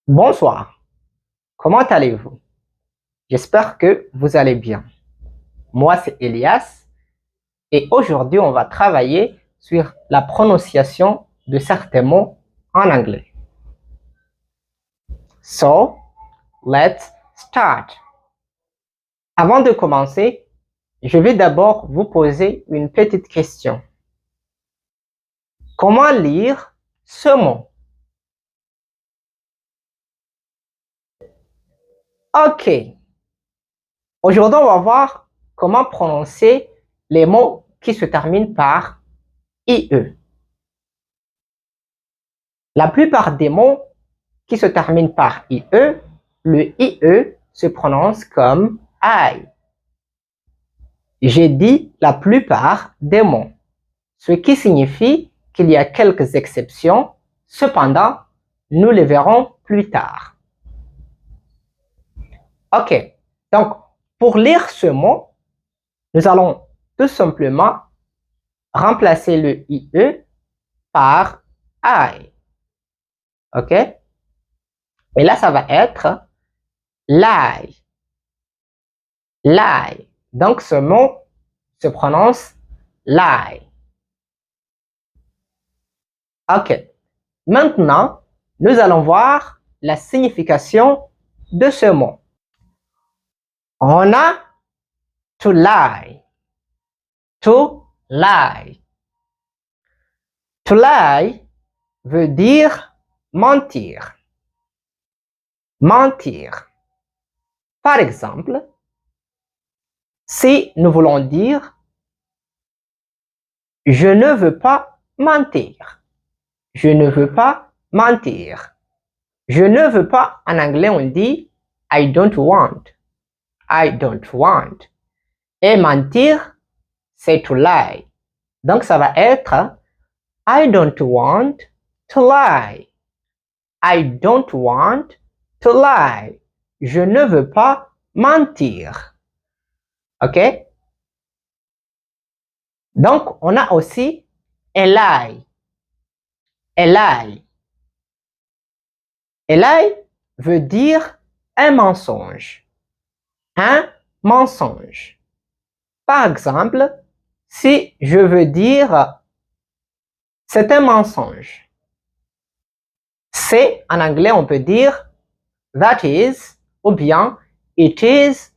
Bonsoir, comment allez-vous? J'espère que vous allez bien. Moi, c'est Elias et aujourd'hui, on va travailler sur la prononciation de certains mots en anglais. So, let's start. Avant de commencer, je vais d'abord vous poser une petite question. Comment lire ce mot? Ok. Aujourd'hui, on va voir comment prononcer les mots qui se terminent par IE. La plupart des mots qui se terminent par IE, le IE se prononce comme I. J'ai dit la plupart des mots, ce qui signifie qu'il y a quelques exceptions, cependant, nous les verrons plus tard. Ok, donc pour lire ce mot, nous allons tout simplement remplacer le IE par I. Ok? Et là, ça va être lie. Lie. Donc, ce mot se prononce lie. Ok. Maintenant, nous allons voir la signification de ce mot. On a to lie. To lie. To lie veut dire mentir. Mentir. Par exemple, si nous voulons dire je ne veux pas mentir. Je ne veux pas mentir. Je ne veux pas, en anglais, on dit I don't want. I don't want. Et mentir, c'est to lie. Donc, ça va être I don't want to lie. I don't want to lie. Je ne veux pas mentir. OK? Donc, on a aussi a lie. A lie. A lie veut dire un mensonge. Un mensonge. Par exemple, si je veux dire c'est un mensonge, c'est en anglais on peut dire that is ou bien it is.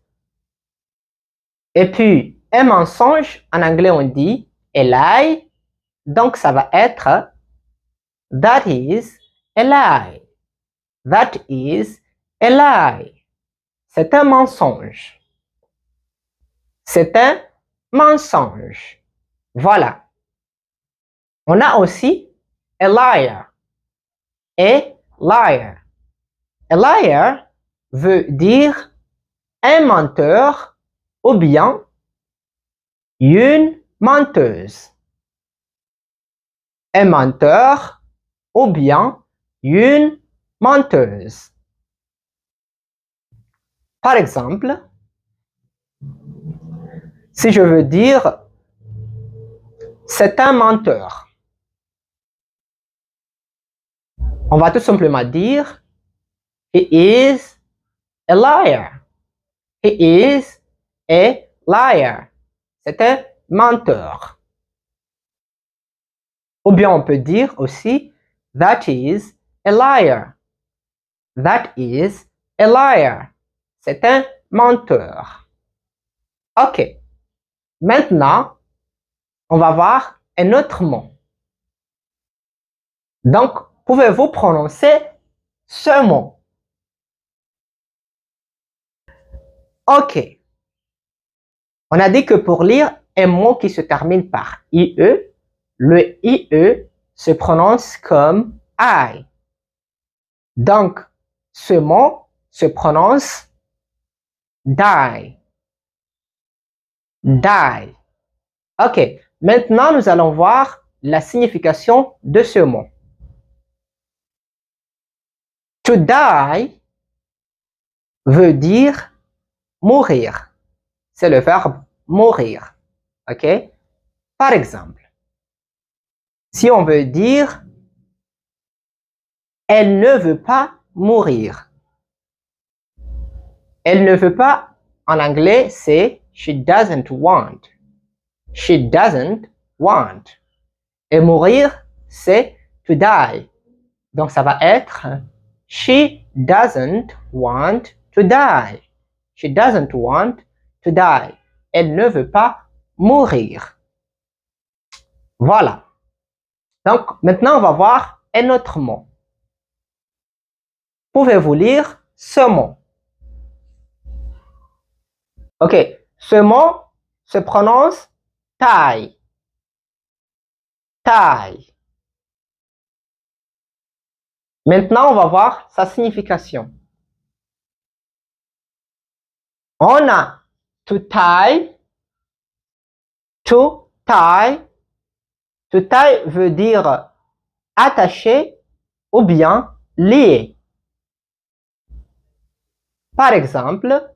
Et puis un mensonge en anglais on dit a lie, donc ça va être that is a lie. That is a lie. C'est un mensonge. C'est un mensonge. Voilà. On a aussi a liar. A liar. A liar veut dire un menteur ou bien une menteuse. Un menteur ou bien une menteuse. Par exemple, si je veux dire c'est un menteur, on va tout simplement dire he is a liar. He is a liar. C'est un menteur. Ou bien on peut dire aussi that is a liar. That is a liar. C'est un menteur. Ok. Maintenant, on va voir un autre mot. Donc, pouvez-vous prononcer ce mot? Ok. On a dit que pour lire un mot qui se termine par IE, le IE se prononce comme I. Donc, ce mot se prononce die. Die. Ok. Maintenant, nous allons voir la signification de ce mot. To die veut dire mourir. C'est le verbe mourir. OK? Par exemple, si on veut dire elle ne veut pas mourir. Elle ne veut pas, en anglais, c'est she doesn't want. She doesn't want. Et mourir, c'est to die. Donc, ça va être she doesn't want to die. She doesn't want to die. Elle ne veut pas mourir. Voilà. Donc, maintenant, on va voir un autre mot. Pouvez-vous lire ce mot? Ok. Ce mot se prononce tie. Tie. Maintenant, on va voir sa signification. On a to tie. To tie. To tie veut dire attacher ou bien lier. Par exemple,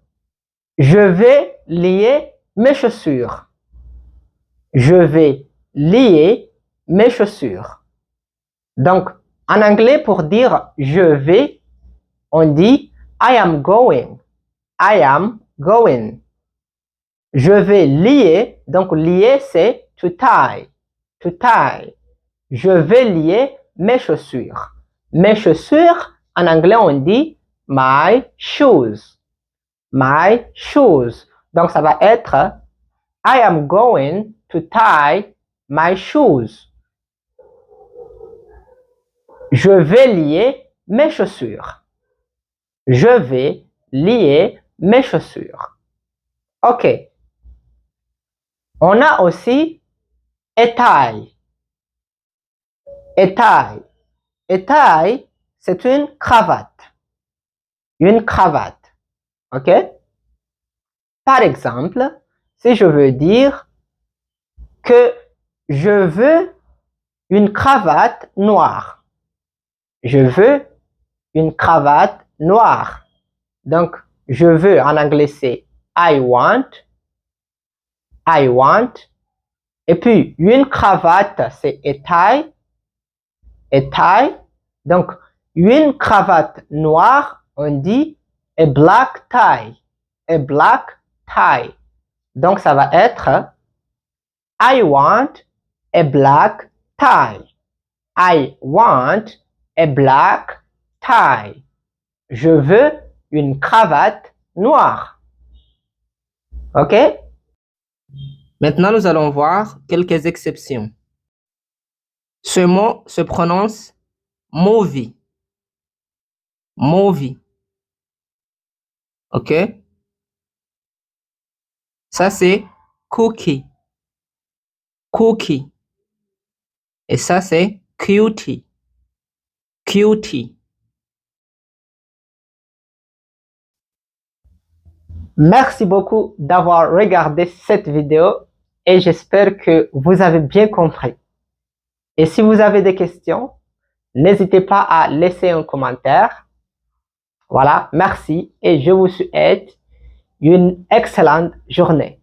je vais lier mes chaussures. Je vais lier mes chaussures. Donc, en anglais, pour dire je vais, on dit I am going. I am going. Je vais lier. Donc, lier, c'est to tie. To tie. Je vais lier mes chaussures. Mes chaussures, en anglais, on dit my shoes. My shoes. Donc, ça va être I am going to tie my shoes. Je vais lier mes chaussures. Je vais lier mes chaussures. OK. On a aussi a tie. A tie. A tie, c'est une cravate. Une cravate. OK? Par exemple, si je veux dire que je veux une cravate noire. Je veux une cravate noire. Donc, je veux, en anglais, c'est I want. I want. Et puis, une cravate, c'est a tie. A tie. Donc, une cravate noire, on dit a black tie. A black tie. Donc, ça va être I want a black tie. I want a black tie. Je veux une cravate noire. OK? Maintenant, nous allons voir quelques exceptions. Ce mot se prononce movie. Movie. OK? Ça, c'est cookie. Cookie. Et ça, c'est cutie. Cutie. Merci beaucoup d'avoir regardé cette vidéo et j'espère que vous avez bien compris. Et si vous avez des questions, n'hésitez pas à laisser un commentaire. Voilà, merci et je vous souhaite une excellente journée.